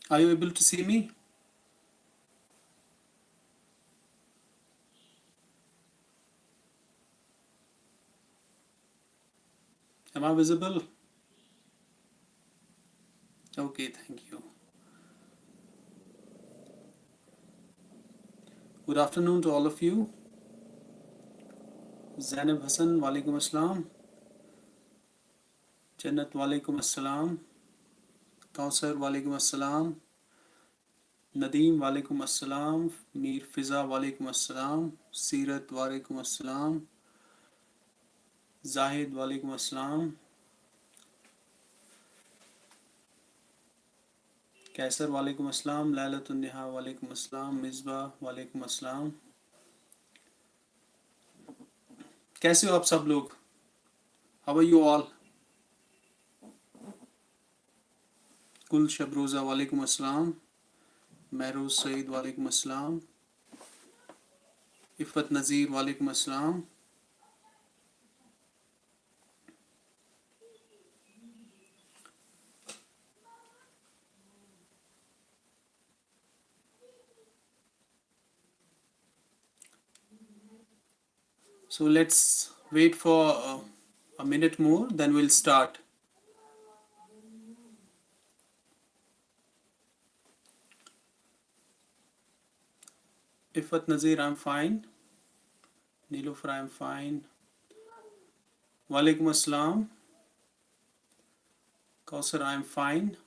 Are you able to see me? Am I visible? Okay, thank you. Good afternoon to all of you. Zainab Hassan, Walaikum Assalam. Jannat, Walaikum Assalam. Kausar, Walaikum Assalam. Nadeem, Walaikum Assalam. Mir Fiza, Walaikum Assalam. Seerat, Walaikum Assalam. Zahid, Walaikum Assalam. Kaisar, Walaikum Assalam. Lailatun Niha, Walaikum Assalam. Misbah, Walaikum Assalam. कैसे हो आप सब लोग? How are you all? कुल शबरोज़ा, वालेकुम अस्सलाम. महरोज सईद, वालेकुम अस्सलाम. इफ़त नज़ीर, वालेकुम अस्सलाम. So let's wait for a minute more, then we'll start. Ifat Nazir, I'm fine. Nilufar, I'm fine. Walaikum Assalam. Kausar, I'm fine.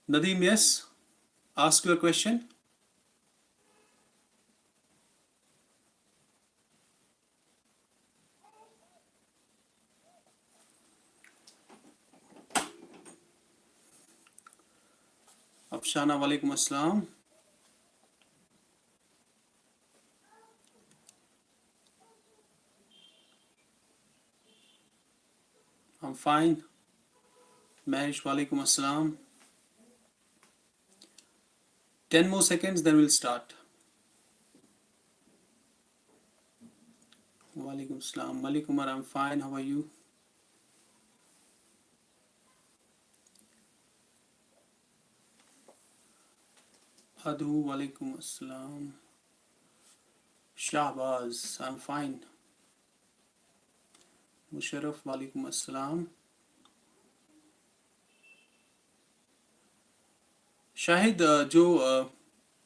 Nadeem, yes? Ask your question. Afshana, Walaikum Assalam. I'm fine. Mahesh, Walaikum Assalam. 10 more seconds, then we'll start. Walaikum Assalam. Malik Umar, I'm fine. How are you? Adhu, Walaikum Assalam. Shahbaz, I'm fine. Musharraf, Walaikum Assalam. Shahid जो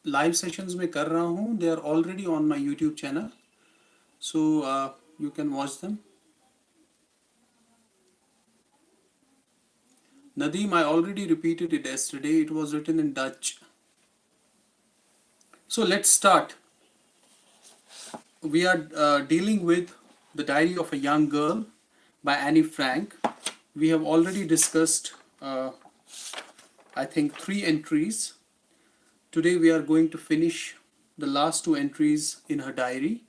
live sessions में कर रहा हूँ they are already on my YouTube channel so you can watch them. Nadeem, I already repeated it yesterday. It was written in Dutch. So let's start. We are dealing with The Diary of a Young Girl by Annie Frank. We have already discussed, I think, 3 entries. Today we are going to finish the last 2 entries in her diary.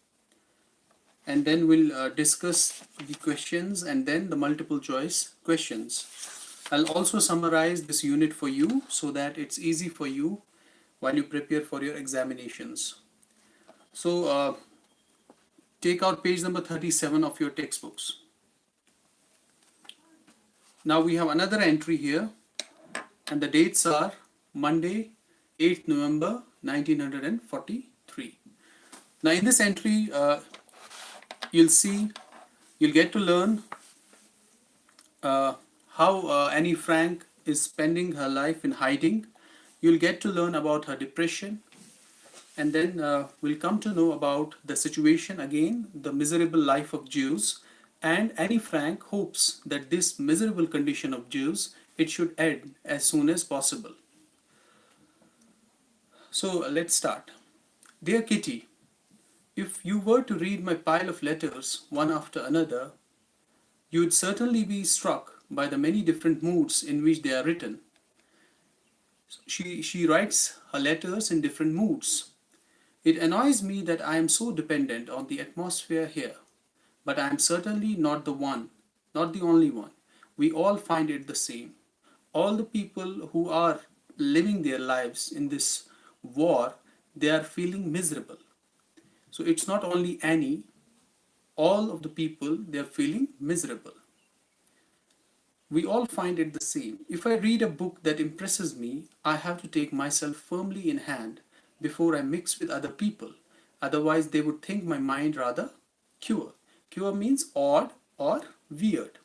And then we'll discuss the questions and then the multiple choice questions. I'll also summarize this unit for you so that it's easy for you while you prepare for your examinations. So take out page number 37 of your textbooks. Now we have another entry here, and the dates are Monday, 8th November 1943. Now in this entry, you'll get to learn how Annie Frank is spending her life in hiding. You'll get to learn about her depression, and then we'll come to know about the situation again, the miserable life of Jews, and Annie Frank hopes that this miserable condition of Jews, it should end as soon as possible. So let's start. Dear Kitty, if you were to read my pile of letters one after another, you'd certainly be struck by the many different moods in which they are written. She writes her letters in different moods. It annoys me that I am so dependent on the atmosphere here, but I am certainly not the only one. We all find it the same. All the people who are living their lives in this war, they are feeling miserable. So it's not only Annie, all of the people, they are feeling miserable. We all find it the same. If I read a book that impresses me, I have to take myself firmly in hand before I mix with other people. Otherwise, they would think my mind rather queer. Queer means odd or weird.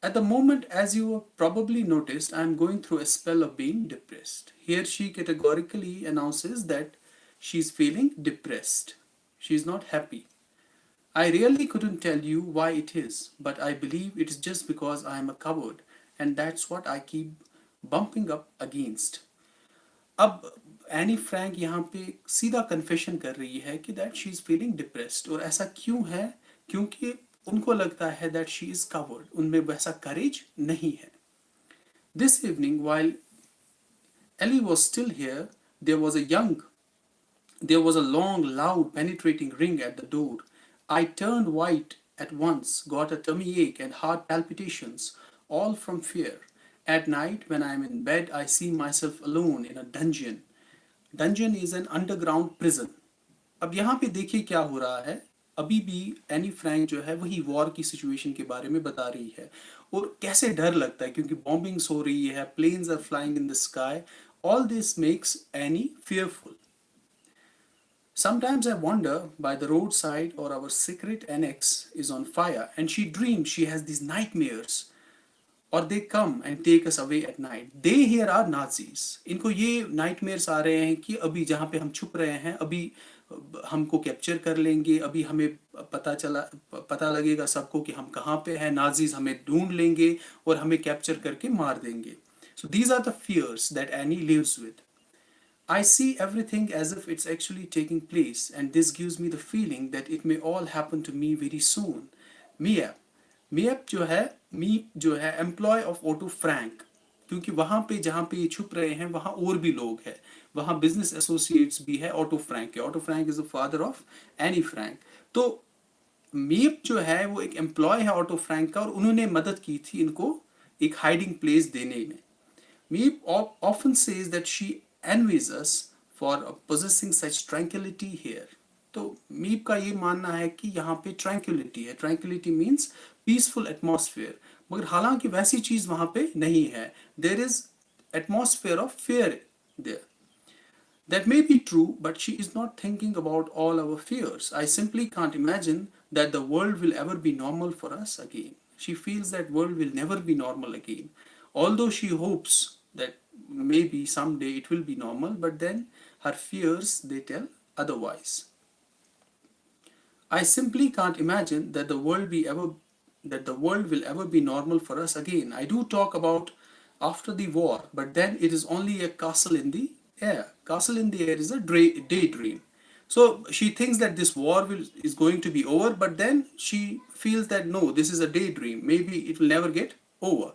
At the moment, as you have probably noticed, I am going through a spell of being depressed. Here she categorically announces that she is feeling depressed. She is not happy. I really couldn't tell you why it is, but I believe it is just because I am a coward, and that's what I keep bumping up against. अब Anne Frank यहाँ पे सीधा confession कर रही है कि that she is feeling depressed, और ऐसा क्यों है? क्योंकि उनको लगता है दैट शी इज कवर्ड, उनमें वैसा करेज नहीं है. This evening while Ellie was still here, there was a young there was a long, loud, penetrating ring at the door. I turned white at once, got a tummy ache and heart palpitations, all from fear. At night, when I am in bed, I see myself alone in a dungeon. Dungeon is an underground prison. अब यहाँ पे देखिए क्या हो रहा है. अभी भी एनी फ्रैंक जो है वही वॉर की सिचुएशन के बारे में बता रही है, और कैसे डर लगता है क्योंकि बॉम्बिंग्स हो रही है, planes are flying in the sky. All this makes Anne fearful. Sometimes I wander by the roadside or our secret annex is on fire and she dreams she has these nightmares, or they come and take us away at night. They here are Nazis. इनको ये nightmares आ रहे हैं कि अभी जहाँ पे हम छुप रहे हैं अभी हमको कैप्चर कर लेंगे, अभी हमें पता लगेगा सबको कि हम कहाँ पे हैं, नाजीज हमें ढूंढ लेंगे और हमें कैप्चर करके मार देंगे. So these are the fears that Annie lives with. I see everything as if it's actually taking place, and this gives me the feeling that it may all happen to me very soon. Miep जो है employ of auto Frank, क्योंकि वहां पे जहां पे ये छुप रहे हैं वहां और भी लोग हैं, वहां बिजनेस एसोसिएट्स भी है ऑटो फ्रैंक के. Auto Frank is the father of Anne Frank. तो मीप जो है वो एक एम्प्लॉय है ऑटो फ्रैंक का, और उन्होंने मदद की थी इनको एक हाइडिंग प्लेस देने में. Meep often says that she envies us for possessing such tranquility here. तो मीप का ये मानना है कि यहाँ पे ट्रैंक्विलिटी है. ट्रैंक्विलिटी मीन्स पीसफुल एटमॉस्फेयर, मगर हालांकि वैसी चीज वहां पे नहीं है. There is atmosphere of fear there. That may be true, but she is not thinking about all our fears. I simply can't imagine that the world will ever be normal for us again. She feels that world will never be normal again. Although she hopes that maybe someday it will be normal, but then her fears, they tell otherwise. I simply can't imagine that the world will ever be normal for us again. I do talk about after the war, but then it is only a castle in the air. Castle in the air is a daydream. So she thinks that this war is going to be over, but then she feels that no, this is a daydream. Maybe it will never get over.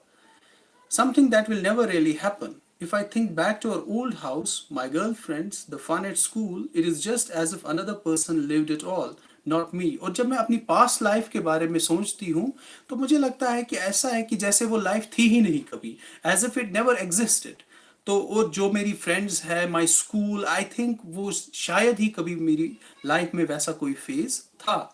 Something that will never really happen. If I think back to our old house, my girlfriends, the fun at school, it is just as if another person lived it all, not me. और जब मैं अपनी past life के बारे में सोचती हूँ तो मुझे लगता है कि ऐसा है कि जैसे वो लाइफ थी ही नहीं कभी, as if it never existed. तो वो जो मेरी फ्रेंड्स है, माई स्कूल, आई थिंक वो शायद ही कभी मेरी लाइफ में वैसा कोई फेज था.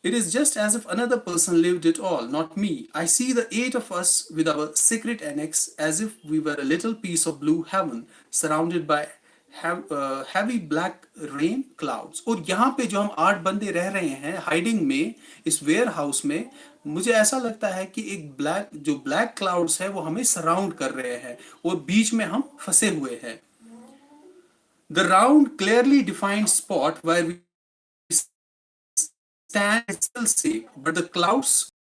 It is just as if another person lived it all, not me. I see the 8 of us with our secret annex as if we were a little piece of blue heaven surrounded by heavy black rain clouds. और यहाँ पे जो हम 8 बंदे रह रहे हैं hiding में इस वेयर हाउस में, मुझे ऐसा लगता है कि एक ब्लैक क्लाउड्स है वो हमें सराउंड कर रहे हैं और बीच में हम फंसे हुए हैं. The round, clearly defined spot where we stand is still safe, but the clouds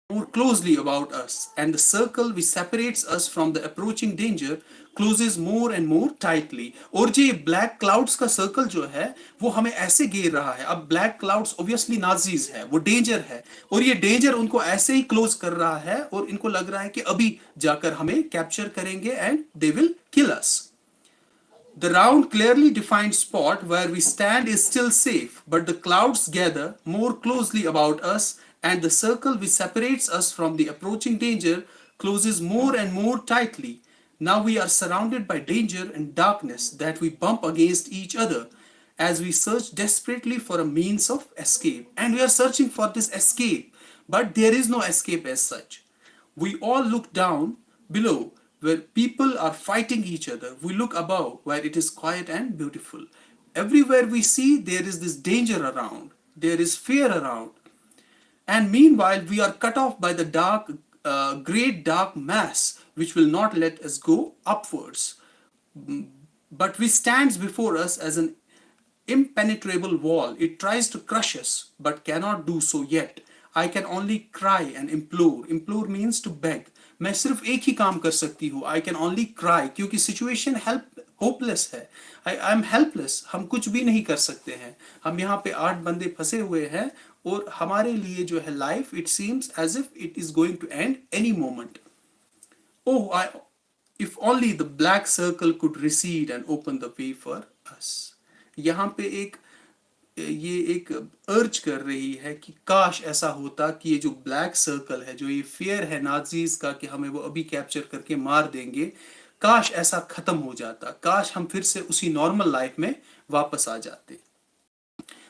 more closely about us, and the circle which separates us from the approaching danger closes more and more tightly. और जो ये black clouds का circle जो है वो हमें ऐसे घेर रहा है. अब ब्लैक क्लाउड्स ऑब्वियसली नाजीज है, वो डेंजर है, और ये डेंजर उनको ऐसे ही क्लोज कर रहा है और इनको लग रहा है कि अभी जाकर हमें कैप्चर करेंगे and they will kill us. The round, clearly defined spot where we stand is still safe, but the clouds gather more closely about us, and the circle which separates us from the approaching danger closes more and more tightly. Now we are surrounded by danger and darkness that we bump against each other as we search desperately for a means of escape. And we are searching for this escape, but there is no escape as such. We all look down below where people are fighting each other. We look above where it is quiet and beautiful. Everywhere we see, there is this danger around, there is fear around. And meanwhile, we are cut off by the great dark mass which will not let us go upwards, but which stands before us as an impenetrable wall. It tries to crush us, but cannot do so yet. I can only cry and implore. Implore means to beg. मैं सिर्फ एक ही काम कर सकती हूँ. I can only cry क्योंकि situation hopeless है. I'm helpless. हम कुछ भी नहीं कर सकते हैं. हम यहाँ पे 8 बंदे फंसे हुए हैं और हमारे लिए जो है life, it seems as if it is going to end any moment. Oh, if only the black circle could recede and open the way for us. यहाँ पे ये एक अर्ज कर रही है कि काश ऐसा होता कि ये जो ब्लैक सर्कल है, जो ये फियर है नाजीज का कि हमें वो अभी कैप्चर करके मार देंगे, काश ऐसा खत्म हो जाता, काश हम फिर से उसी नॉर्मल लाइफ में वापस आ जाते.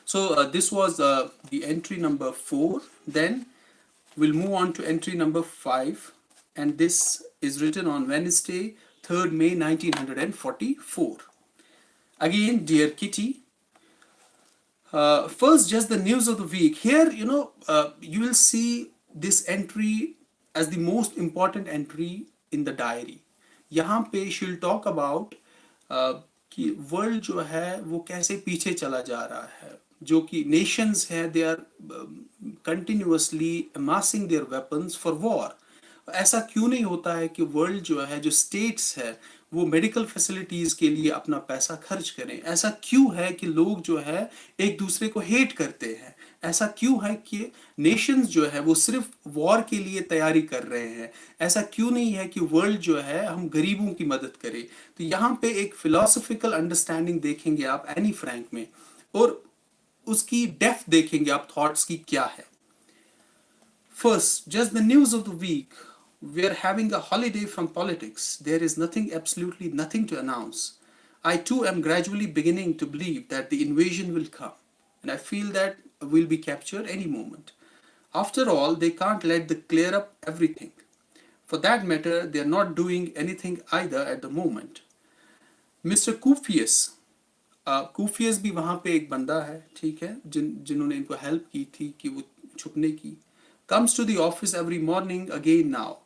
So this was the entry number 4. Then we'll move on to entry number 5, and this is written on Wednesday, 3rd May 1944. Again, dear Kitty, first just the news of the week. Here, you will see this entry as the most important entry in the diary. यहाँ पे she'll talk about कि world जो है वो कैसे पीछे चला जा रहा है, जो कि nations है, they are continuously amassing their weapons for war. ऐसा क्यों नहीं होता है कि वर्ल्ड जो है, जो स्टेट्स है, वो मेडिकल फैसिलिटीज के लिए अपना पैसा खर्च करें? ऐसा क्यों है कि लोग जो है एक दूसरे को हेट करते हैं? ऐसा क्यों है कि नेशंस जो है वो सिर्फ वॉर के लिए तैयारी कर रहे हैं? ऐसा क्यों नहीं है कि वर्ल्ड जो है हम गरीबों की मदद करें? तो यहाँ पे एक फिलोसफिकल अंडरस्टैंडिंग देखेंगे आप एनी फ्रैंक में, और उसकी डेप्थ देखेंगे आप थॉट्स की क्या है. First, just the news of the week. We are having a holiday from politics. There is nothing, absolutely nothing to announce. I too am gradually beginning to believe that the invasion will come, and I feel that we'll be captured any moment. After all, they can't let the clear up everything. For that matter, they are not doing anything either at the moment. Mr. Kufius भी वहाँ पे एक बंदा है, ठीक है, जिन्होंने इनको हेल्प की थी कि वो छुपने की, comes to the office every morning again now.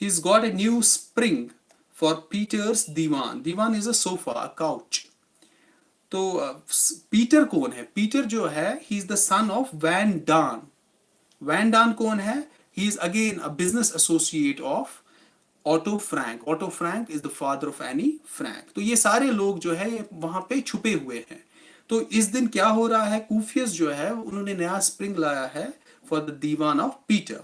He's got a new spring for Peter's divan. Divan is a sofa, a couch. तो पीटर कौन है? पीटर जो है, he is the son of Van Daan. Van Daan कौन है? He is again a business associate of Otto Frank. Otto Frank is the father of Annie Frank. तो ये सारे लोग जो है वहां पे छुपे हुए हैं. तो इस दिन क्या हो रहा है? कूफियस जो है उन्होंने नया स्प्रिंग लाया है for the divan of Peter.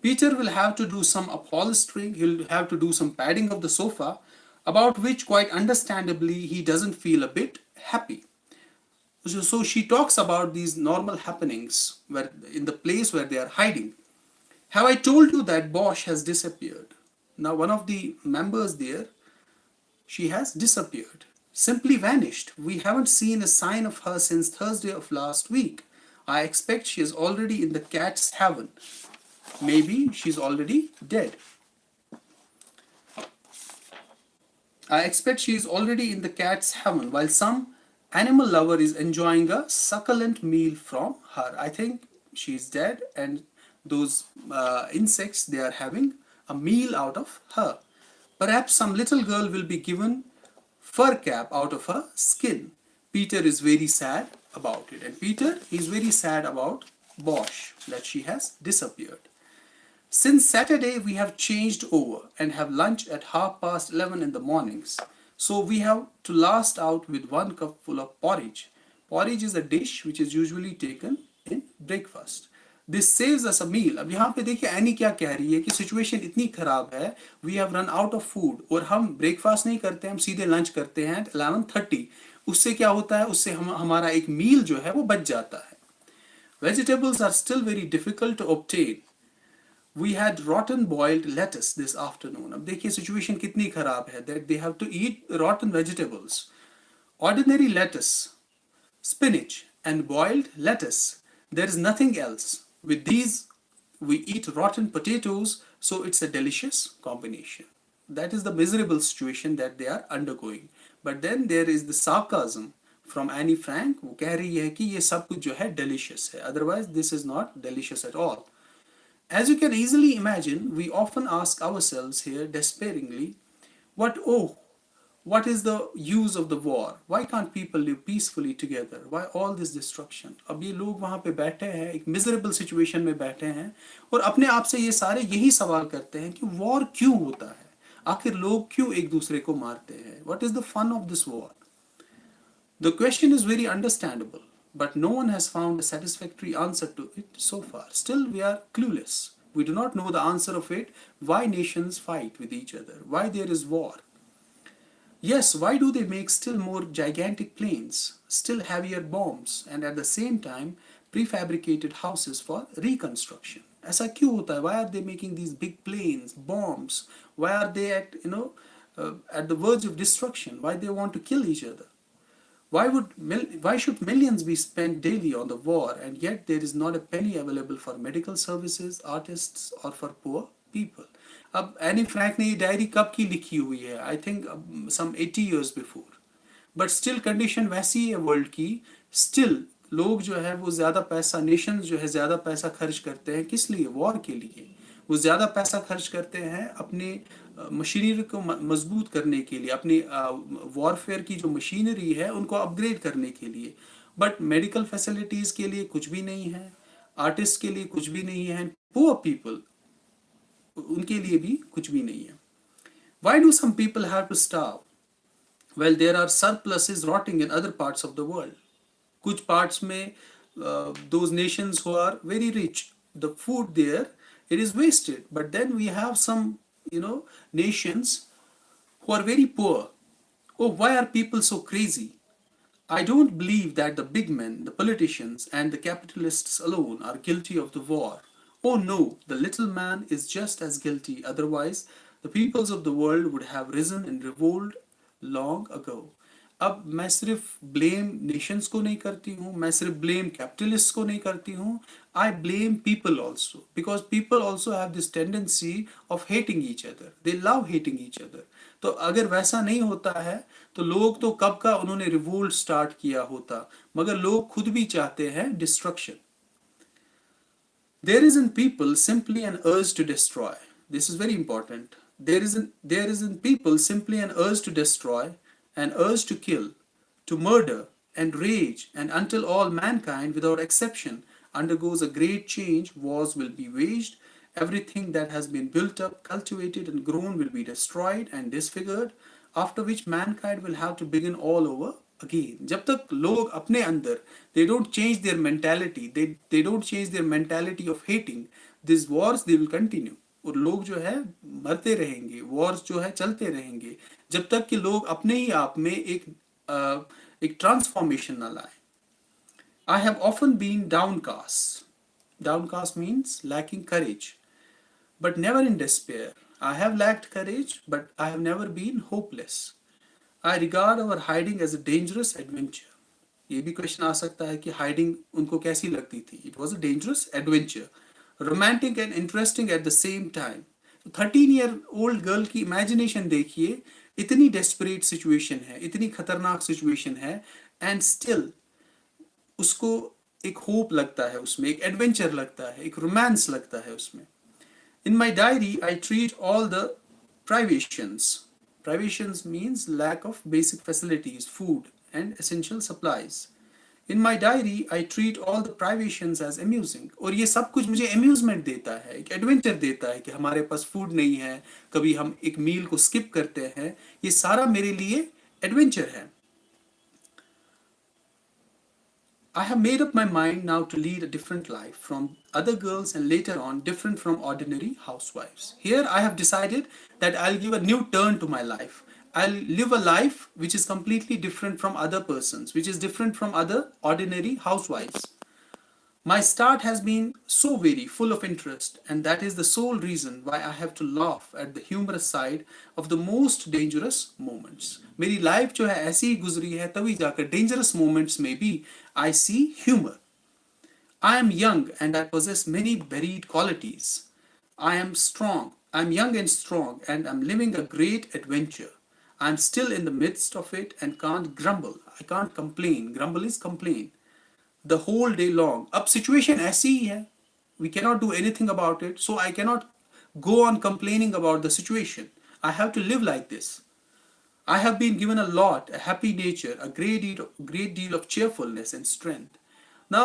Peter will have to do some upholstering, he'll have to do some padding of the sofa, about which quite understandably he doesn't feel a bit happy. So she talks about these normal happenings where in the place where they are hiding. Have I told you that Bosch has disappeared? Now one of the members there, she has disappeared, simply vanished. We haven't seen a sign of her since Thursday of last week. I expect she is already in the cat's heaven. Maybe she's already dead. I expect she is already in the cat's heaven while some animal lover is enjoying a succulent meal from her. I think she's dead and those insects, they are having a meal out of her. Perhaps some little girl will be given fur cap out of her skin. Peter is very sad about it, and Peter is very sad about Bosch, that she has disappeared. Since Saturday we have changed over and have lunch at 11:30 in the mornings, so we have to last out with 1 cup full of porridge. Porridge is a dish which is usually taken in breakfast. This saves us a meal. अब यहाँ पे देखिए any क्या कह रही है कि situation इतनी खराब है, we have run out of food, और हम ब्रेकफास्ट नहीं करते, हम सीधे लंच करते हैं 11:30. उससे क्या होता है? उससे हमारा एक मील जो है वो बच जाता है. Vegetables are still very difficult to obtain. We had rotten boiled lettuce this afternoon. अब देखिए सिचुएशन कितनी खराब है, that they have to eat rotten vegetables. Ordinary lettuce, spinach and boiled lettuce. There is nothing else. With these we eat rotten potatoes, So it's a delicious combination. That is the miserable situation that they are undergoing. But then there is the sarcasm from Annie Frank. वो कह रही है कि ये सब कुछ जो है delicious है. Otherwise, this is not delicious at all. As you can easily imagine, we often ask ourselves here despairingly, oh, what is the use of the war? Why can't people live peacefully together? Why all this destruction? अब ये लोग वहाँ पे बैठे हैं, एक miserable situation में बैठे हैं और अपने आप से ये सारे यही सवाल करते हैं कि war क्यों होता है? आखिर लोग क्यों एक दूसरे को मारते हैं? What is the fun of this war? The question is very understandable, but no one has found a satisfactory answer to it so far. Still, we are clueless. We do not know the answer of it, why nations fight with each other, why there is war. Yes, why do they make still more gigantic planes, still heavier bombs, and at the same time prefabricated houses for reconstruction? ऐसा क्यों होता है? Why are they making these big planes, bombs? Why are they at the verge of destruction? Why they want to kill each other? Why should millions be spent daily on the war, and yet there is not a penny available for medical services, artists, or for poor people? अब Anne Frank ने ये diary कब की लिखी हुई है? I think some 80 years before. But still condition वैसी है वर्ल्ड की. स्टिल लोग जो है वो ज़्यादा पैसा, नेशंस जो है ज़्यादा पैसा खर्च करते हैं. किस लिए? वॉर के लिए. वो ज़्यादा पैसा खर्च करते हैं अपने मशीनरी को मजबूत करने के लिए, अपनी वॉरफेयर की जो मशीनरी है उनको अपग्रेड करने के लिए. बट मेडिकल फैसिलिटीज़ के लिए कुछ भी नहीं है, आर्टिस्ट के लिए कुछ भी नहीं है, पुअर पीपल उनके लिए भी कुछ भी नहीं है. Why do some people have to starve? Well, there are surpluses rotting in other parts of the world. कुछ parts में those nations who are very rich, the food there, it is wasted. But then we have some, nations who are very poor. Oh, why are people so crazy? I don't believe that the big men, the politicians, and the capitalists alone are guilty of the war. Oh no, the little man is just as guilty. Otherwise, the peoples of the world would have risen in revolt long ago. अब मैं सिर्फ blame Nations को नहीं करती हूँ, मैं सिर्फ blame capitalist को नहीं करती हूँ. I blame people also, because people also have this tendency of hating each other. They love hating each other. तो अगर वैसा नहीं होता है तो लोग तो कब का उन्होंने रिवोल्ट स्टार्ट किया होता, मगर लोग खुद भी चाहते हैं destruction. There is in people simply an urge to destroy. This is very important. There is in people simply an urge to destroy, an urge to kill, to murder and rage, and until all mankind without exception undergoes a great change, wars will be waged, everything that has been built up, cultivated and grown will be destroyed and disfigured, after which mankind will have to begin all over again. जब तक लोग अपने अंदर they don't change their mentality, they don't change their mentality of hating, these wars they will continue. और लोग जो है मरते रहेंगे, wars जो है चलते रहेंगे जब तक कि लोग अपने ही आप में एक ट्रांसफॉर्मेशन ना लाएं. I have often been downcast. Downcast means lacking courage, but never in despair. I have lacked courage, but I have never been hopeless. I regard our hiding as a dangerous adventure. ये भी question आ सकता है कि hiding उनको कैसी लगती थी. It was a dangerous adventure, romantic and interesting at the same time. 13-year-old girl की इमेजिनेशन देखिए, इतनी डेस्परेट सिचुएशन है, इतनी खतरनाक सिचुएशन है, एंड स्टिल उसको एक होप लगता है उसमें, एक एडवेंचर लगता है, एक रोमांस लगता है उसमें. In my diary, I treat all the privations. Privations means lack of basic facilities, food, and essential supplies. In my diary, I treat all the privations as amusing. और ये सब कुछ मुझे amusement देता है, एक adventure देता है कि हमारे पास food नहीं है, कभी हम एक meal को skip करते हैं, ये सारा मेरे लिए adventure है. I have made up my mind now to lead a different life from other girls and later on different from ordinary housewives. Here I have decided that I'll give a new turn to my life. I'll live a life which is completely different from other persons, which is different from other ordinary housewives. My start has been so very full of interest, and that is the sole reason why I have to laugh at the humorous side of the most dangerous moments. मेरी life जो है ऐसी ही गुजरी है, तभी जाकर dangerous moments में भी I see humor. I am young and I possess many buried qualities. I am strong. I'm young and strong, and I'm living a great adventure. I'm still in the midst of it and can't grumble. I can't complain. Grumble is complain. The whole day long. अब situation ऐसी ही है. We cannot do anything about it. So I cannot go on complaining about the situation. I have to live like this. I have been given a lot, a happy nature, a great deal of cheerfulness and strength. Now,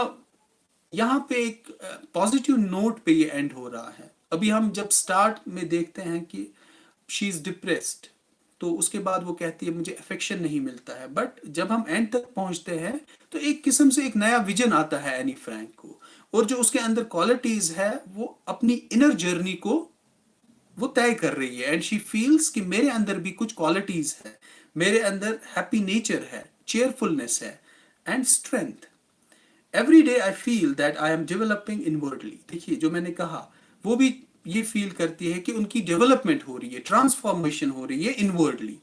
यहाँ पे एक positive note पे ये and हो रहा है. अभी हम जब स्टार्ट में देखते हैं कि शी इज डिप्रेस्ड, तो उसके बाद वो कहती है मुझे अफेक्शन नहीं मिलता है, बट जब हम एंड तक पहुंचते हैं तो एक किस्म से एक नया विजन आता है एनी फ्रैंक को, और जो उसके अंदर क्वालिटीज है वो अपनी इनर जर्नी को वो तय कर रही है. एंड शी फील्स कि मेरे अंदर भी कुछ क्वालिटीज है, मेरे अंदर हैप्पी नेचर है, चेयरफुलनेस है and strength. Every day I feel that I am developing inwardly. देखिए जो मैंने कहा वो भी ये फील करती है कि उनकी डेवलपमेंट हो रही है, ट्रांसफॉर्मेशन हो रही है inwardly.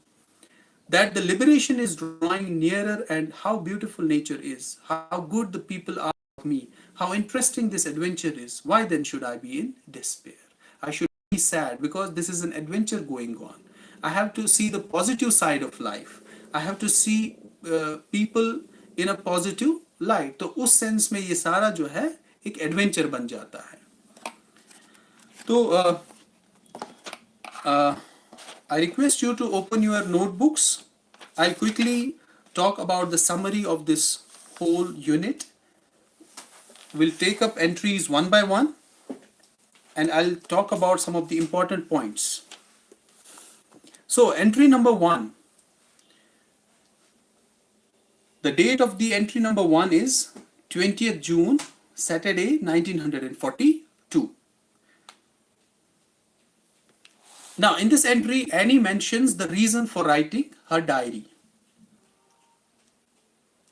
That the liberation is drawing nearer, and how beautiful nature is, how good the people are of me, how interesting this adventure is. Why then should I be in despair? I should be sad because this is an adventure going on. I have to see the positive side of life. I have to see people in a positive light. तो उस sense में ये सारा जो है एक adventure बन जाता है. तो I request you to open your notebooks. I'll quickly talk about the summary of this whole unit. We'll take up entries one by one, and I'll talk about some of the important points. So, entry number 1. The date of the entry number 1 is 20th June, Saturday, 1942. Now, in this entry, Annie mentions the reason for writing her diary.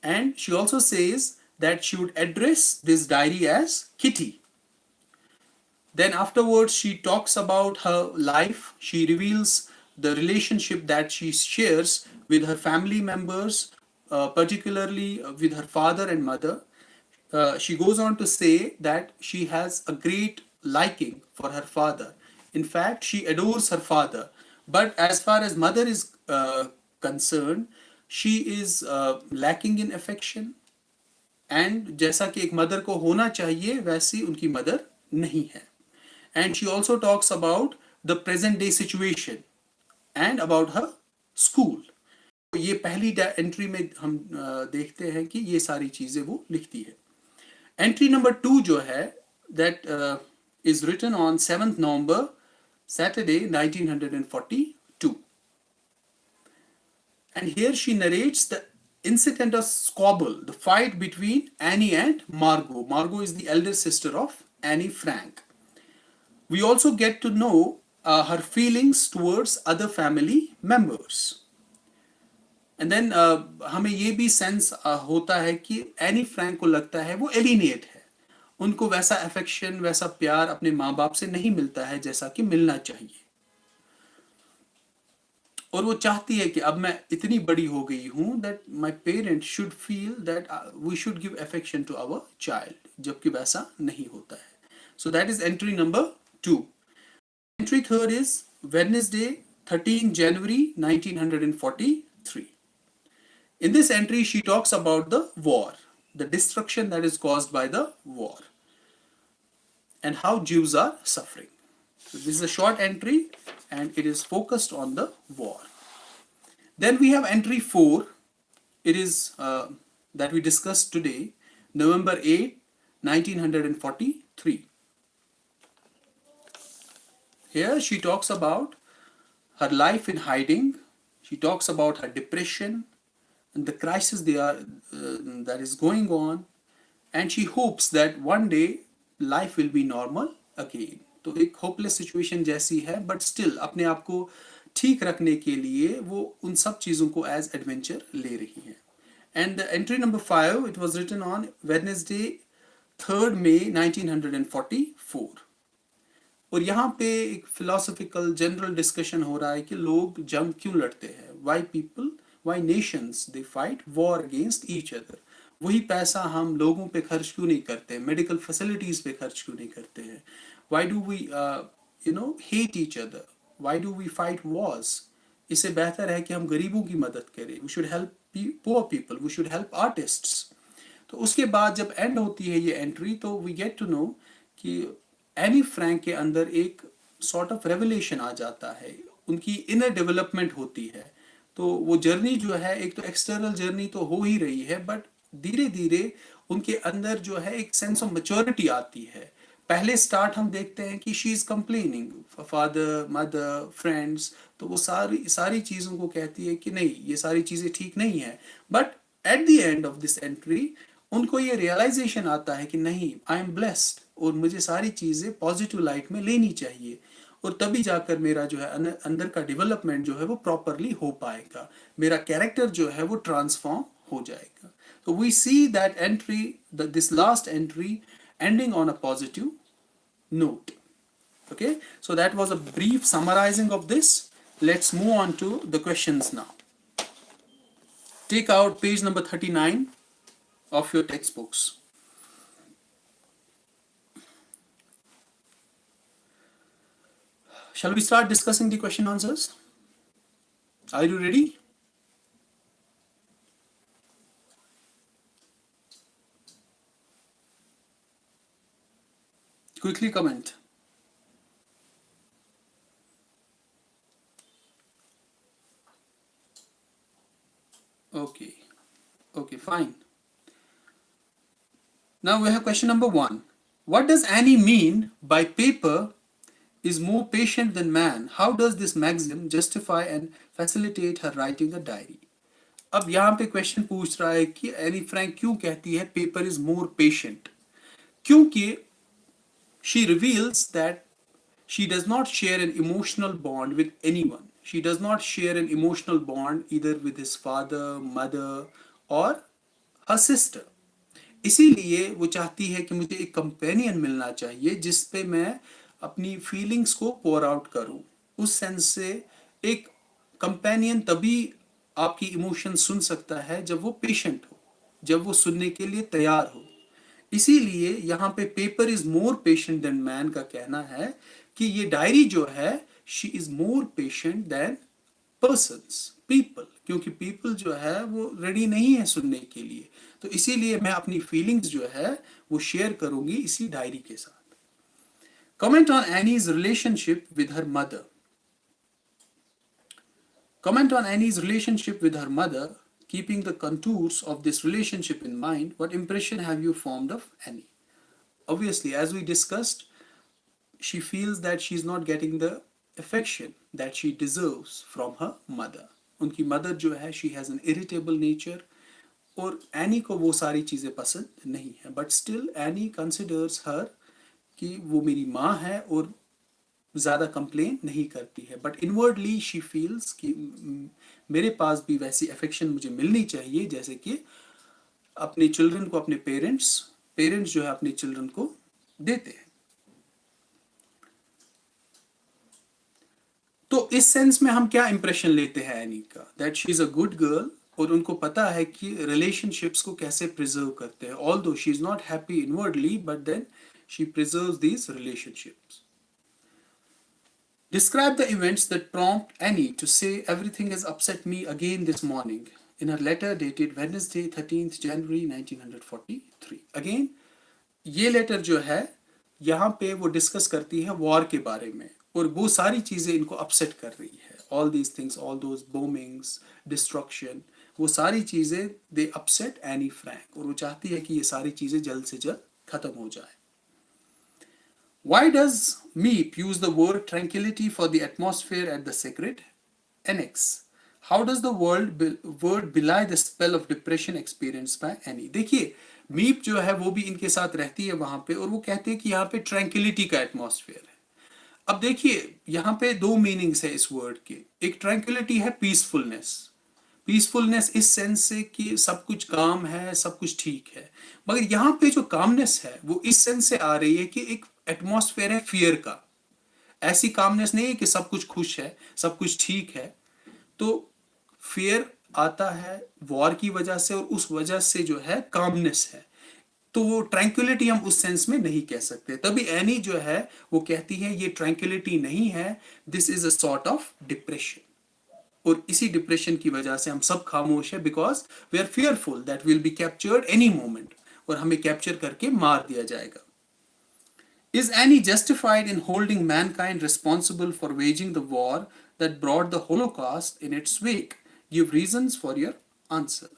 And she also says that she would address this diary as Kitty. Then afterwards, she talks about her life. She reveals the relationship that she shares with her family members, particularly with her father and mother. She goes on to say that she has a great liking for her father. In fact, she adores her father. But as far as mother is concerned, she is lacking in affection. And जैसा कि एक mother को होना चाहिए वैसी उनकी mother नहीं है. And she also talks about the present day situation and about her school. ये पहली एंट्री में हम देखते हैं कि ये सारी चीजें वो लिखती है. एंट्री नंबर 2 जो है that is written on 7th November, Saturday, 1942. And here she narrates the incident of squabble, the fight between Annie and Margot. Margot is the elder sister of Annie Frank. We also get to know her feelings towards other family members. And then हमें ये भी sense होता है कि Anne Frank को लगता है वो एलिनेट है, उनको वैसा अफेक्शन, वैसा प्यार अपने माँ बाप से नहीं मिलता है जैसा कि मिलना चाहिए. और वो चाहती है कि अब मैं इतनी बड़ी हो गई हूं that my parents should feel that we should give affection to our child, जबकि वैसा नहीं होता है. So that is entry number 2. Entry 3 is Wednesday 13 January 1943. In this entry she talks about the war, the destruction that is caused by the war, and how Jews are suffering. So this is a short entry and it is focused on the war. Then we have entry 4. It is that we discussed today, November 8, 1943. Here she talks about her life in hiding. She talks about her depression and the crisis that is going on, and she hopes that one day life will be normal again. तो एक hopeless situation जैसी है, but still अपने आप को ठीक रखने के लिए वो उन सब चीज़ों को एज एडवेंचर ले रही है. And entry number 5, it was written on Wednesday 3 May 1944. और यहाँ पे एक फिलोसफिकल जनरल डिस्कशन हो रहा है कि लोग जंग क्यों लड़ते हैं. Why nations they fight war against each other. वही पैसा हम लोगों पे खर्च क्यों नहीं करते, मेडिकल फैसिलिटीज पे खर्च क्यों नहीं करते हैं. Why do we hate each other? Why do we fight wars? इससे बेहतर है कि हम गरीबों की मदद करें. We should help poor people. We should help artists. तो उसके बाद जब एंड होती है ये एंट्री, तो वी गेट टू नो कि एनी फ्रैंक के अंदर एक सॉर्ट ऑफ रेवलेशन आ जाता है, उनकी इनर डेवलपमेंट होती है. तो वो जर्नी जो है, एक तो एक्सटर्नल जर्नी तो हो ही रही है, बट धीरे धीरे उनके अंदर जो है एक सेंस ऑफ मैच्योरिटी आती है. पहले स्टार्ट हम देखते हैं कि she is complaining, father mother friends, तो वो सारी सारी चीज़ों को कहती है कि नहीं, ये सारी चीज़ें ठीक नहीं है. But at the end of this entry उनको ये रियलाइजेशन आता है कि नहीं, आई एम ब्लेस्ड और मुझे सारी चीज़ें पॉजिटिव लाइट में लेनी चाहिए, और तभी जाकर मेरा जो है अंदर का डेवलपमेंट जो है वो प्रॉपरली हो पाएगा, मेरा कैरेक्टर जो है वो ट्रांसफॉर्म हो जाएगा. तो we see that entry, this last entry ending on a positive note. Okay, so that was a brief summarizing of this. Let's move on to the questions now. Take out page number 39 of your textbooks. Shall we start discussing the question answers? Are you ready? Quickly comment. Okay, fine. Now we have question number 1. What does Annie mean by paper is more patient than man? How does this maxim justify and facilitate her writing a diary? अब यहाँ पे question पूछ रहा है कि Anne Frank क्यों कहती है पेपर इज मोर पेशेंट. क्योंकि she reveals that she does not share an emotional bond with anyone. She does not share an emotional bond either with his father, mother or her sister. इसीलिए वो चाहती है कि मुझे एक companion मिलना चाहिए जिस पे मैं अपनी फीलिंग्स को पोर आउट करूं. उस सेंस से एक कंपेनियन तभी आपकी इमोशन सुन सकता है जब वो पेशेंट हो, जब वो सुनने के लिए तैयार हो. इसीलिए यहाँ पे paper is more patient than man का कहना है कि ये डायरी जो है, she is more patient than persons, people, क्योंकि पीपल जो है वो रेडी नहीं है सुनने के लिए. तो इसीलिए मैं अपनी फीलिंग्स जो है वो शेयर करूंगी इसी डायरी के साथ. Comment on Annie's relationship with her mother. Comment on Annie's relationship with her mother. Keeping the contours of this relationship in mind, what impression have you formed of Annie? Obviously, as we discussed, she feels that she's not getting the affection that she deserves from her mother. उनकी mother जो है, she has an irritable nature, और Annie को वो सारी चीज़ें पसंद नहीं है. But still, Annie considers her कि वो मेरी माँ है और ज़्यादा कंप्लेन नहीं करती है. बट इनवर्डली शी फील्स कि मेरे पास भी वैसी अफेक्शन मुझे मिलनी चाहिए जैसे कि अपने चिल्ड्रन को अपने पेरेंट्स जो है अपने चिल्ड्रन को देते हैं. तो इस सेंस में हम क्या इंप्रेशन लेते हैं एनी का, that she is a good girl, और उनको पता है कि रिलेशनशिप्स को कैसे प्रिजर्व करते हैं. Although she is not happy inwardly, but then she preserves these relationships. Describe the events that prompt Annie to say everything has upset me again this morning in her letter dated Wednesday 13th January 1943. Again, ये letter जो है यहाँ पे वो discuss करती है war के बारे में, और वो सारी चीज़ें इनको अपसेट कर रही है. All these things, all those bombings, destruction, वो सारी चीज़ें दे अपसेट एनी फ्रैंक, और वो चाहती है कि ये सारी चीज़ें जल्द से जल्द खत्म हो जाए. Why does Meep use the word tranquility for the atmosphere at the sacred annex? How does the word belie the spell of depression experienced by Annie? देखिए, मीप जो है वो भी इनके साथ रहती है वहां पे, और वो कहते हैं कि यहाँ पे ट्रैंक्विलिटी का एटमॉस्फेयर है. अब देखिए, यहाँ पे दो मीनिंग्स है इस वर्ड के. एक ट्रैंक्विलिटी है पीसफुलनेस. पीसफुलनेस इस सेंस से कि सब कुछ काम है, सब कुछ ठीक है. मगर यहाँ पे जो कामनेस है वो इस सेंस से आ रही है कि एक एटमॉस्फेयर है फियर का. ऐसी कामनेस नहीं है कि सब कुछ खुश है, सब कुछ ठीक है. तो फियर आता है वॉर की वजह से, और उस वजह से जो है कामनेस है. तो वो ट्रैंक्विलिटी हम उस सेंस में नहीं कह सकते। तभी एनी जो है वो कहती है ये ट्रैंक्विलिटी नहीं है, this is a sort of depression. और इसी डिप्रेशन की वजह से हम सब खामोश है, because we are fearful that will be captured any moment, और हमें कैप्चर करके मार दिया जाएगा। Is Annie justified in holding mankind responsible for waging the war that brought the Holocaust in its wake? Give reasons for your answer.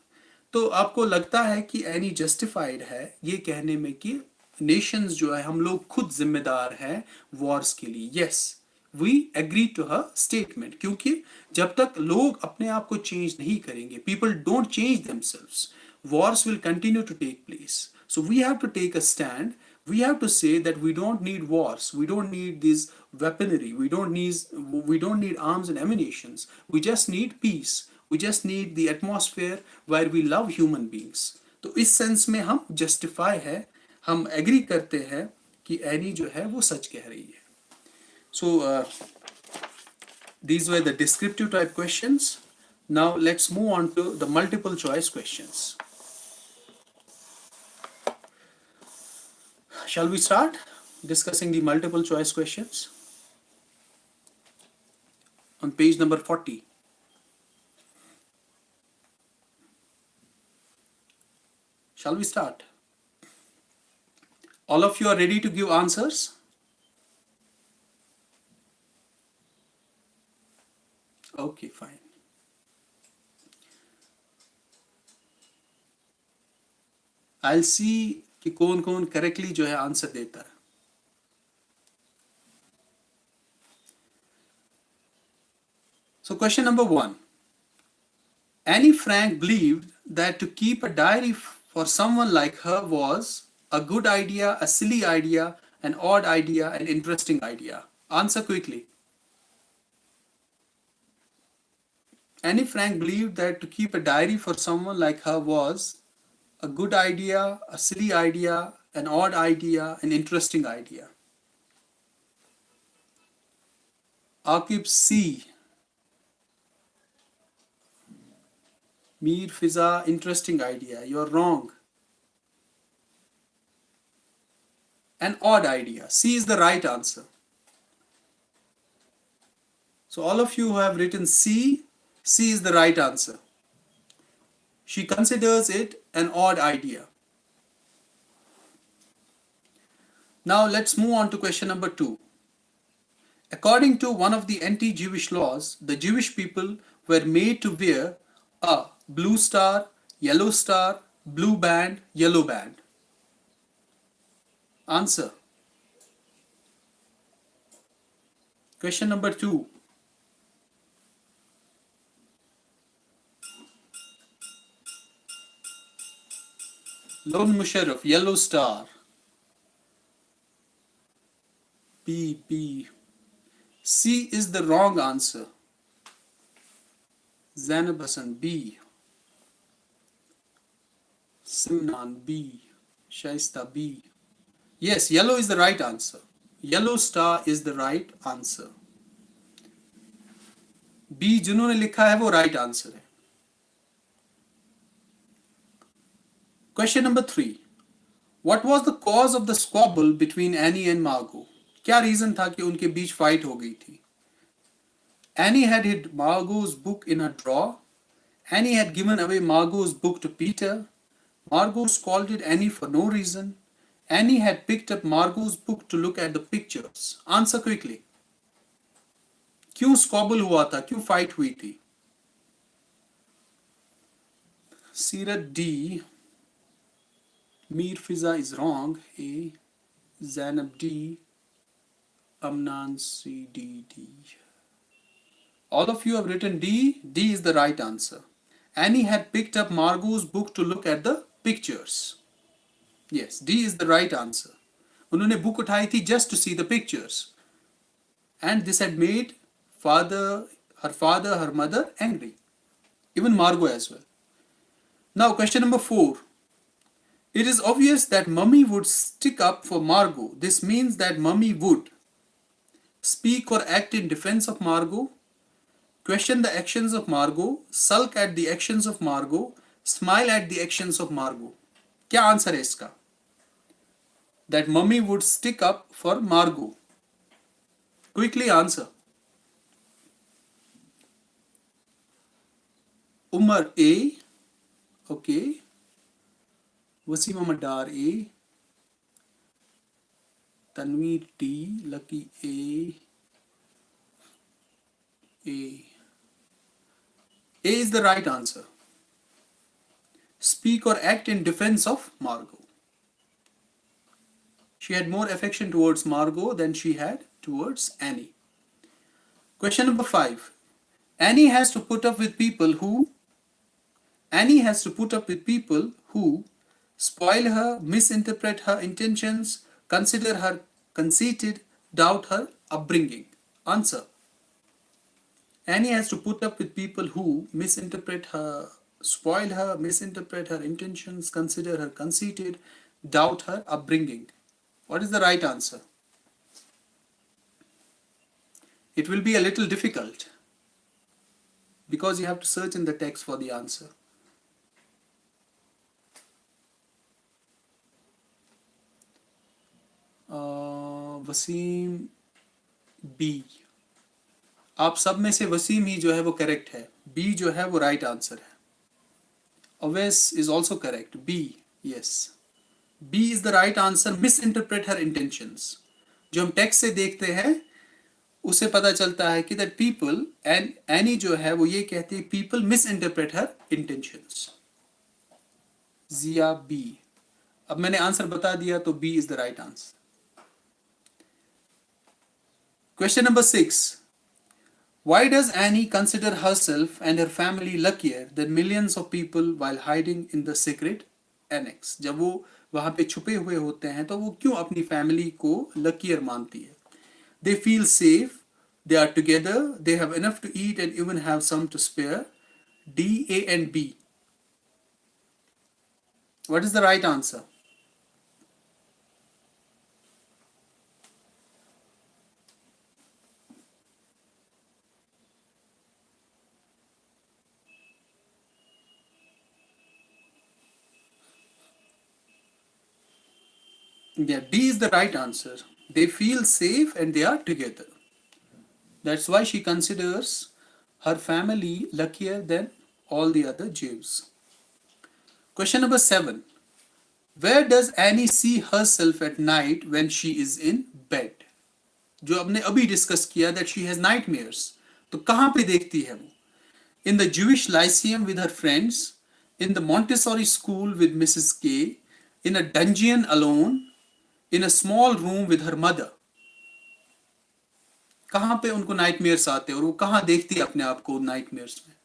तो आपको लगता है कि एनी जस्टिफाइड है ये कहने में कि नेशंस जो है हम लोग खुद जिम्मेदार हैं वॉर्स के लिए? Yes, we agree to her statement, क्योंकि जब तक लोग अपने आप को चेंज नहीं करेंगे, people don't change themselves, wars will continue to take place. So we have to take a stand. We have to say that we don't need wars. We don't need this weaponry. We don't need arms and ammunitions. We just need peace. We just need the atmosphere where we love human beings. तो इस sense में हम justify है, हम agree करते हैं कि any जो है वो सच कह रही है. So these were the descriptive type questions. Now let's move on to the multiple choice questions. Shall we start discussing the multiple choice questions? On page number 40. Shall we start? All of you are ready to give answers? Okay, fine. I'll see कि कौन कौन correctly जो है answer देता है. So question number 1. Annie Frank believed that to keep a diary for someone like her was a good idea, a silly idea, an odd idea, an interesting idea. Answer quickly. Annie Frank believed that to keep a diary for someone like her was a good idea, a silly idea, an odd idea, an interesting idea. Aqib C. Mir Fiza, interesting idea. You're wrong. An odd idea. C is the right answer. So all of you who have written C, C is the right answer. She considers it an odd idea. Now let's move on to question number 2. According to one of the anti-Jewish laws, the Jewish people were made to wear a blue star, blue band, yellow band. Answer. Question number 2. Lone Musharraf, yellow star. B. C is the wrong answer. Zainab Hassan, B. Simnan, B. Shaista, B. Yes, yellow is the right answer. Yellow star is the right answer. B जिन्होंने लिखा है वो right answer है. Question number 3. What was the cause of the squabble between Annie and Margot? क्या reason था कि उनके बीच fight हो गई थी? Annie had hid Margot's book in her drawer. Annie had given away Margot's book to Peter. Margot scolded Annie for no reason. Annie had picked up Margot's book to look at the pictures. Answer quickly. क्यों squabble हुआ था? क्यों fight हुई थी? Sirat D. Mir Fiza is wrong. A. Zainab D. Amnan C. D. All of you have written D. D is the right answer. Annie had picked up Margot's book to look at the pictures. Yes, D is the right answer. उन्होंने book उठाई थी just to see the pictures. And this had made her father, her mother angry. Even Margot as well. Now question number 4. It is obvious that Mummy would stick up for Margot. This means that Mummy would speak or act in defense of Margot, question the actions of Margot, sulk at the actions of Margot, smile at the actions of Margot. क्या answer है इसका? that mummy would stick up for Margot? Quickly answer. Umar A. Okay. Wasim Ahmad Dar A. Tanveer D. Lucky A. A. A is the right answer. Speak or act in defense of Margot. She had more affection towards Margot than she had towards Annie. Question number 5. Annie has to put up with people who spoil her, misinterpret her intentions, consider her conceited, doubt her upbringing. Answer. Annie has to put up with people who misinterpret her, spoil her, misinterpret her intentions, consider her conceited, doubt her upbringing. What is the right answer? It will be a little difficult because you have to search in the text for the answer. Waseem B. आप सब में से वसीम ही जो है वो correct है. B जो है वो राइट आंसर है. Awais is also correct. B, yes, B is the right answer. Misinterpret her intentions. जो हम टेक्स्ट से देखते हैं उसे पता चलता है कि दैट पीपल, एंड एनी जो है वो ये कहती है people misinterpret her intentions. Zia B. अब मैंने आंसर बता दिया तो B is the right answer. Question number 6. Why does Annie consider herself and her family luckier than millions of people while hiding in the secret annex? जब वो वहां पे छुपे हुए होते हैं तो वो क्यों अपनी फैमिली को luckier मानती है? They feel safe, they are together, they have enough to eat and even have some to spare. D, A and B. What is the right answer? Yeah, D is the right answer. They feel safe and they are together. That's why she considers her family luckier than all the other Jews. Question number 7. Where does Annie see herself at night when she is in bed? जो हमने अभी discuss किया that she has nightmares. तो कहाँ पे देखती है वो? In the Jewish Lyceum with her friends, in the Montessori school with Mrs. K, in a dungeon alone, in a small room with her mother. कहां पे उनको नाइटमेयर्स आते हैं और वो कहां देखती है अपने आप को नाइटमेयर्स में?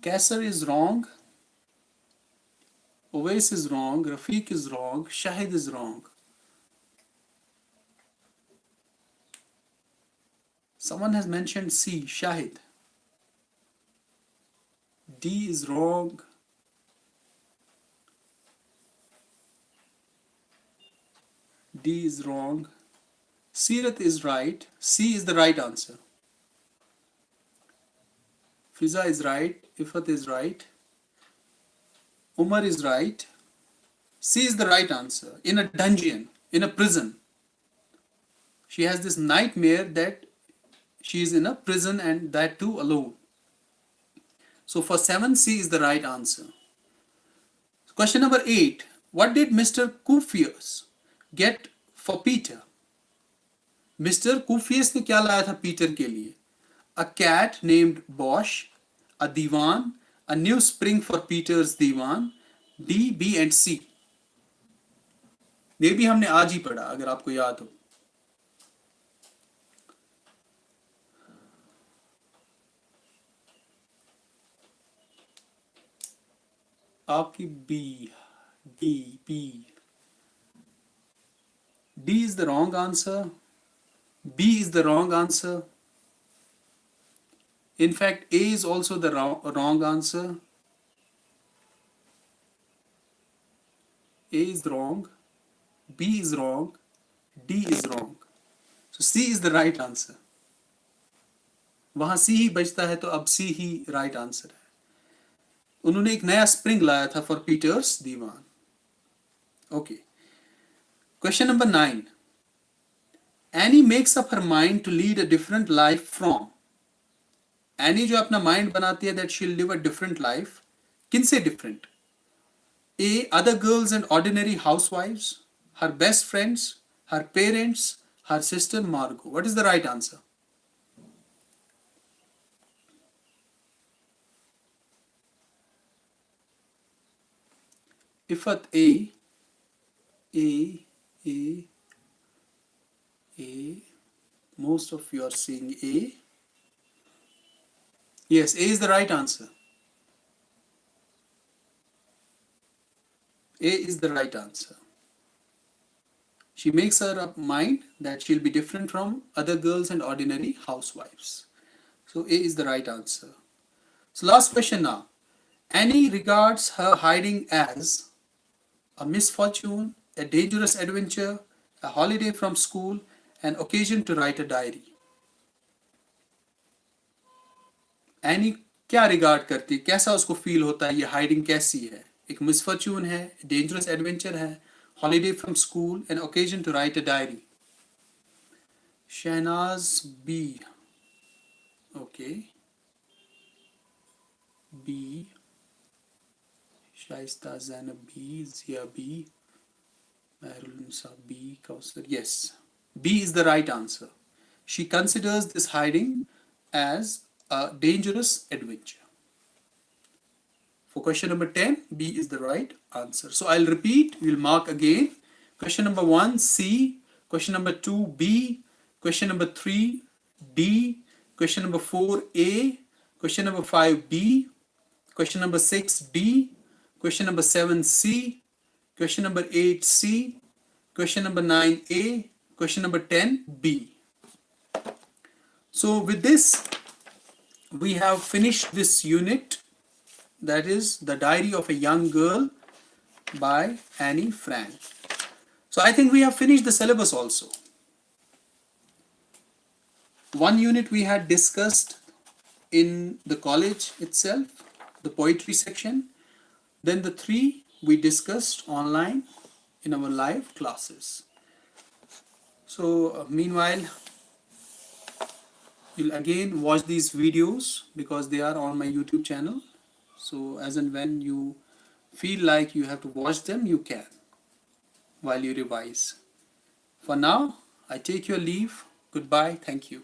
Qaiser is wrong, Owais is wrong, Rafiq is wrong, Shahid is wrong. Someone has mentioned C, Shahid. D is wrong. D is wrong. Sirat is right. C is the right answer. Fiza is right. Ifat is right. Umar is right. C is the right answer. In a dungeon, in a prison. She has this nightmare that she is in a prison and that too alone. So for 7, C is the right answer. Question number 8. What did Mr. Kufius get for Peter? Mr. Kufius ने क्या लाया था Peter के लिए? A cat named Bosch, a divan, a new spring for Peter's divan. D, B and C. ये भी हमने आज ही पढ़ा अगर आपको याद हो. आपकी B, D, B. D is the wrong answer. B is the wrong answer. In fact, A is also the wrong answer. A is wrong. B is wrong. D is wrong. So C is the right answer. वहां C ही बचता है तो अब C ही right answer है. उन्होंने एक नया spring लाया था for Peter's divan. Okay. Question number 9. Annie makes up her mind to lead a different life from. Annie जो अपना माइंड बनाती है that she'll live a different life. किनसे different? A. Other girls and ordinary housewives. Her best friends. Her parents. Her sister Margot. What is the right answer? Ifat A. Most of you are saying A. Yes, A is the right answer. A is the right answer. She makes her up mind that she'll be different from other girls and ordinary housewives. So A is the right answer. So last question now. Annie regards her hiding as a misfortune, a dangerous adventure, a holiday from school, an occasion to write a diary. Annie क्या regard करती है, कैसा उसको feel होता है, ये hiding कैसी है? एक मिसफॉर्च्यून है, डेंजरस एडवेंचर है, holiday from school, an occasion to write a diary. Shahnaz B. Okay. B. Shaista Zainab B. Zia B. Mairul Nisa B. Kausar. Yes. B is the right answer. She considers this hiding as a dangerous adventure. For question number 10, B is the right answer. So I'll repeat, we'll mark again. Question number 1, C. Question number 2, B. Question number 3, D. Question number 4, A. Question number 5, B. Question number 6, D. Question number 7, C. Question number 8, C. Question number 9, A. Question number 10, B. So with this, we have finished this unit, that is The Diary of a Young Girl by Annie Frank. So I think we have finished the syllabus also. One unit we had discussed in the college itself, the poetry section. Then the 3 we discussed online in our live classes. So meanwhile, you'll again watch these videos because they are on my YouTube channel. So as and when you feel like you have to watch them, you can while you revise. For now, I take your leave. Goodbye. Thank you.